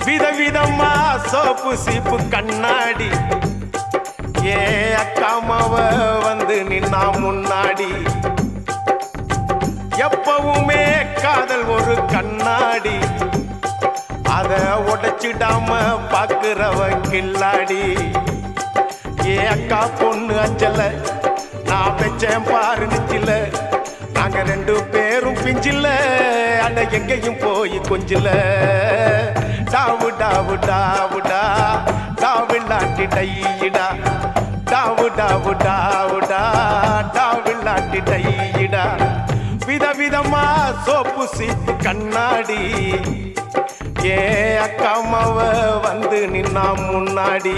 விதவிதமா சோப்பு சீப்பு கண்ணாடி ஏ அக்காமாவ வந்து நின்னா முன்னாடி எப்பவுமே காதல் ஒரு கண்ணாடி அத உடைச்சிடாம பாக்குறவ கில்லாடி ஏ அக்கா பொண்ணு அஞ்சல நான் வச்சேன் பாரு நிச்சில நாங்க ரெண்டு பேரும் பிஞ்சில அட எங்கேயும் போய் கொஞ்சில டாவு டாவு டாவுடா டாவில்லாட்டி டையிடா டாவு டாவு டாவுடா டாவில்லாட்டி டையிடா விதவிதமா சோப்பு சீப்பு கண்ணாடி ஏ அக்காமாவ வந்து நின்னா முன்னாடி